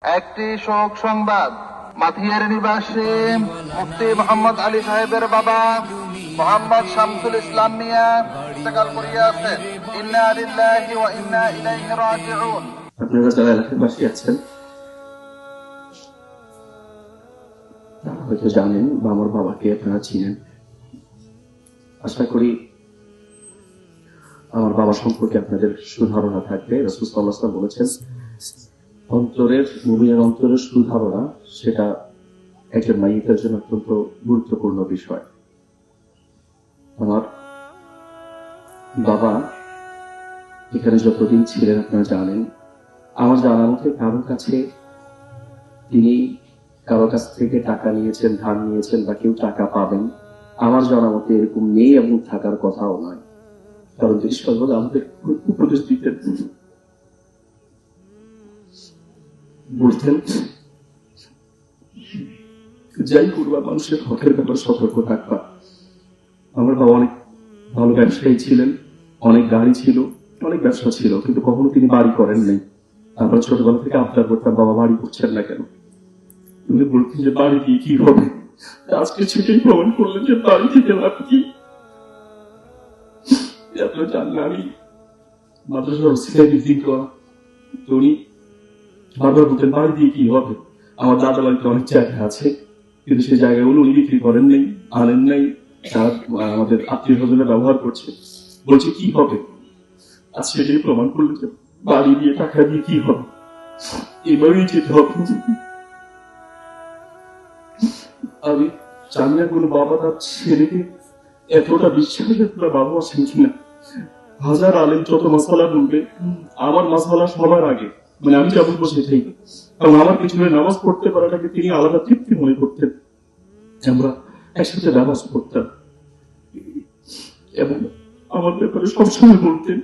একটি শোক সংবাদ। মাথিয়ার নিবাসী মুফতি মোহাম্মদ আলী সাহেবের বাবা মোহাম্মদ শামসুল ইসলাম মিয়া ইন্তেকাল করিয়াছেন। ইন্না লিল্লাহি ওয়া ইন্না ইলাইহি রাজিউন। আপনারা যারা এলাকাবাসী আছেন হয়তো জানেন বা আমার বাবাকে আপনারা চিনেন। আশা করি আমার বাবা সম্পর্কে আপনাদের সুধারণা থাকবে। রাসূল সাল্লাল্লাহু আলাইহি ওয়াসাল্লাম বলেছেন, মুমিনের অন্তরের সুধারণা সেটা একজন মাইয়িতের জন্য অত্যন্ত গুরুত্বপূর্ণ বিষয়। আমার বাবা এখানে যতদিন ছিলেন আপনারা জানেন, আমার জানা মতে তিনি কারো কাছ থেকে টাকা নিয়েছেন, ধার নিয়েছেন বা কেউ টাকা পাবেন আমার জানা মতে এরকম নেই এবং থাকার কথাও নয়। কারণ তিনি সর্বদা আমাদের উপদেশ দিতেন, বলতেন যাই করবা মানুষের হকের ব্যাপারে সতর্ক থাকবা। আমার বাবা অনেক ভালো ব্যবসায়ী ছিলেন, অনেক গাড়ি ছিল, অনেক ব্যবসা ছিল, কিন্তু কখনো তিনি বাড়ি করেন নাই। আমরা ছোটবেলা থেকে আবদার করতাম, বাবা বাড়ি করছেন না কেন? তিনি বলতেন যে বাড়ি দিয়ে কি হবে? আজকে সেটাই প্রমাণ করলেন যে বাড়ি থেকে লাভ কি। আপনারা জানেন আমি মাদ্রাসার ওসিলায় বিল্ডিং করা, তো উনি বারবার বলতেন বাড়ি দিয়ে কি হবে? আমার দাদা বাড়িতে অনেক জায়গা আছে, কিন্তু সেই জায়গাগুলো উনি বিক্রি করেন নাই, আনেন নাই, তারা আমাদের আত্মীয় স্বজনে ব্যবহার করছে। বলছে কি হবে? আজ সেটাই প্রমাণ করলেন যে বাড়ি দিয়ে টাকা দিয়ে কি হবে, এভাবেই যেতে হবে। আমি জানি না কোনো বাবা তার ছেলেকে এতটা বিশ্বাস বাবা আছেন কিনা। হাজার আলেম যত মাসালা বলবে, আমার মাসালা সবার আগে, মানে আমি যা বলবো সেটাই। কারণ আমার পিছনে নামাজ পড়তে পারাটাকে তিনি আলাদা তৃপ্তি মনে করতেন। আমরা একসাথে নামাজ পড়তাম এবং আমার ব্যাপারে সবসময় বলতেন,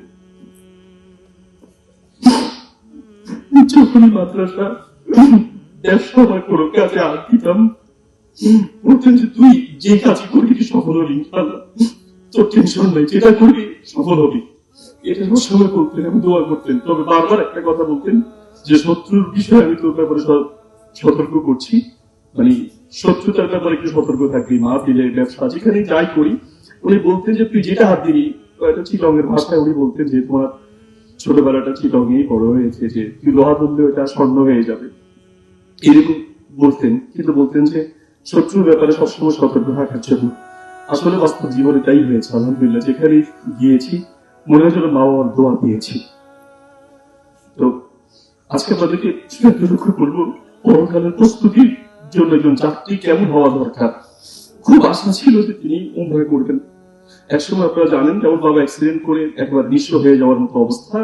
যখনই মাদ্রাসা ব্যবসা বা কোনো কাজে আগ দিতাম বলতেন যে তুই যে কাজই করবি সফল হবি, তোর টেনশন নাই, যেটা করবি সফল হবি। এটা সবসময় বলতেন এবং দোয়া করতেন। তবে বারবার একটা কথা বলতেন যে শত্রুর বিষয়ে আমি তোর ব্যাপারে সতর্ক করছি, মানে শত্রুতার ব্যাপারে একটু সতর্ক থাকবি। মা দিলে ব্যবসা যেখানে যাই করি, উনি বলতেন যে তুই যেটা হাত দিবি, একটা চিলংয়ের ভাষায় উনি বলতেন যে তোমার ছোটবেলাটা চিলংয়েই বড় হয়েছে, যে তুই লোহা তুললে ওটা স্বর্ণ হয়ে যাবে, এরকম বলতেন। কিন্তু বলতেন যে শত্রুর ব্যাপারে সবসময় সতর্ক থাকার জন্য। আসলে বাস্তব জীবনে তাই হয়েছে। আলহামদুলিল্লাহ যেখানে গিয়েছি মনে হয় যেন মা বাবার দোয়া দিয়েছি। তো আজকে আপনাদেরকে লক্ষ্য করবো পরকালের প্রস্তুতির জন্য একজন যাত্রী কেমন হওয়া দরকার। খুব আশা ছিল যে তিনি উমরা করবেন। একসময় আপনারা জানেন যেমন বাবা অ্যাক্সিডেন্ট করে একবার নিঃস্ব হয়ে যাওয়ার মতো অবস্থা,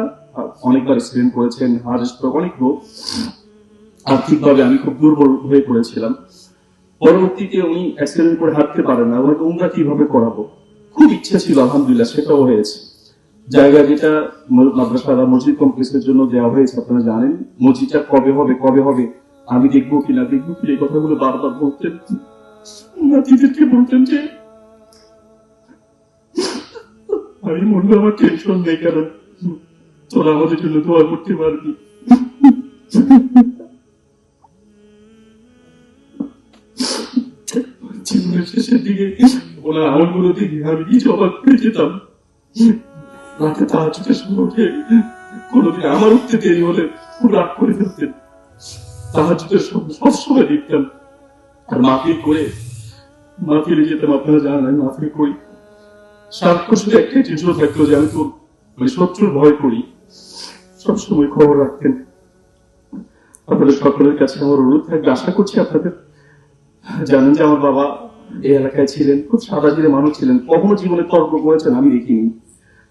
অনেকবার অ্যাক্সিডেন্ট করেছেন, হার্ট স্ট্রোক, অনেক রোগ। আর্থিকভাবে আমি খুব দুর্বল হয়ে পড়েছিলাম। পরবর্তীতে উনি অ্যাক্সিডেন্ট করে হাঁটতে পারেন না, ওনাকে উমরা কিভাবে করাবো খুব ইচ্ছা ছিল, আলহামদুলিল্লাহ সেটাও হয়েছে। জায়গা যেটা মাদ্রাসা বা মসজিদ কমপ্লেক্সের জন্য দেওয়া হয়েছে আপনারা জানেন, মসজিদটা কবে হবে আমি দেখবো কিনা এই কথাগুলো বারবার বলতেন। নাতিদেরকে বলতেন যে আমি মনে আমার টেনশন নেই, কারণ তোরা আমাদের জন্য দোয়া করতে পারবি। জীবনের শেষের দিকে ওনার আমলগুলো থেকে আমি কিছু অবাক হয়ে যেতাম। রাতে তাহাজ্জুদের সময় উঠে কোনোদিন আমার উঠতে দেরি হলে খুব রাগ করে ফেলতেন। তাহাজ্জুদের সময় সবসময় দেখতাম। আর মাহফিলে যেতাম, আপনারা জানেন আমি মাহফিল করি। সারাক্ষণ শুধু একটাই টেনশন থাকতো যে আমি তো মানে শত্রুর ভয় করি। সবসময় খবর রাখতেন। আপনাদের সকলের কাছে আমার অনুরোধ থাকবে, আশা করছি আপনাদের জানেন যে আমার বাবা এই এলাকায় ছিলেন, খুব সাদা দিলে মানুষ ছিলেন, কখনো জীবনে তর্ক করেছেন আমি দেখিনি।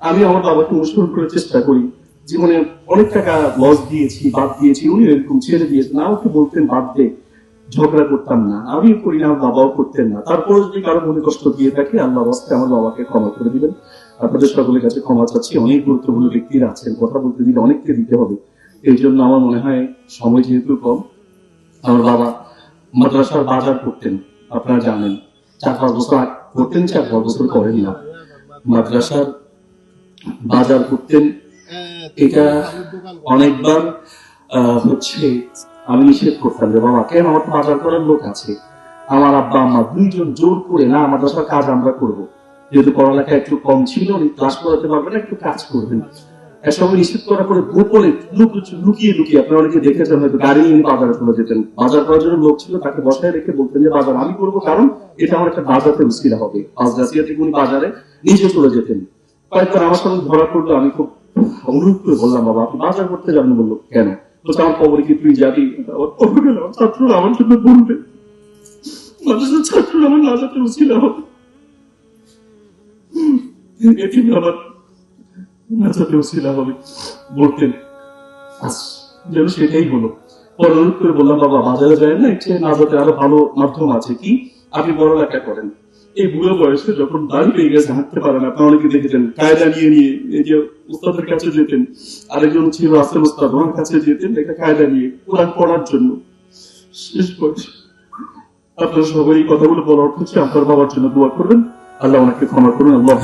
আমি আমার বাবাকে অনুসরণ করার চেষ্টা করি। জীবনে অনেক টাকা লস দিয়েছি, বাদ দিয়েছি, উনি এরকম ছেড়ে দিয়েছেন। আমাকে বলতেন বাদ দে, ঝগড়া করতাম না, আমিও করি না, আমার বাবাও করতেন না। তারপরে যদি কারো মনে কষ্ট দিয়ে থাকে আল্লাহ রাস্তায় আমার বাবাকে ক্ষমা করে দিবেন। আপনাদের সকলের কাছে ক্ষমা চাচ্ছি। অনেক গুরুত্বপূর্ণ ব্যক্তিরা আছেন, কথা বলতে দিলে অনেককে দিতে হবে। এই জন্য আমার মনে হয় সময় যেহেতু কম, আমার বাবা মাদ্রাসার বাজার করতেন, আপনারা জানেন 4-5 বছর করতেন, 4-5 বছর করেন না। মাদ্রাসার বাজার করতেন, এটা অনেকবার হচ্ছে আমি নিষেধ করতাম যে বাবা কেন, আমার তো বাজার করার লোক আছে, আমার আব্বা আম্মা দুইজন জোর করে না আমার বাসার কাজ আমরা করবো, যেহেতু পড়ালেখা একটু কম ছিল উনি ক্লাস করাতে পারবেন, একটু কাজ করবেন। এসব নিষেধ করার পরে গোপনে লুকিয়ে লুকিয়ে, আপনারা অনেকে দেখেছেন হয়তো, গাড়ি নিয়ে বাজারে চলে যেতেন, বাজার করার জন্য লোক ছিল তাকে বসায় রেখে বলতেন যে বাজার আমি করবো, কারণ এটা আমার একটা বাজাতে উসিলা হবে। পাঁচগাছিয়া থেকে উনি বাজারে নিজে চলে যেতেন। কয়েকবার আমার সঙ্গে ধরা পড়লো, আমি খুব অনুরোধ করে বললাম বাবা আপনি বাজার করতে যাবেন, বললো কেন, বলছে আমার খবরে কি তুই যাবি, আমার ছাত্ররা আমার জন্য বলবে, মানুষের ছাত্ররা আমার না যাতে উসিলা হবে, এটি আমার না যাতে উসিলা হবে বলতেন। যেন সেটাই হলো। পরে অনুরোধ করে বললাম বাবা বাজারে যায় না, ইচ্ছে না যাতে আরো ভালো মাধ্যম আছে, কি আপনি পড়ালেখা করেন। এই বুড়ো বয়সে যখন দাড়ি পেয়ে গেছে, হাঁটতে পারেন, আপনারা অনেকে দেখেছেন, কায়দা নিয়ে নিয়ে এই যে উস্তাদের কাছে যেতেন, আরেকজন ছিল আসেল উস্তাদ, ওনার কাছে যেতেন একটা কায়দা নিয়ে কোরআন পড়ার জন্য। শেষ বয়সে আপনার সবাই এই কথাগুলো বলার অর্থ হচ্ছে আপনার বাবার জন্য দোয়া করবেন, আল্লাহ ওনাকে ক্ষমা করুন, আল্লাহ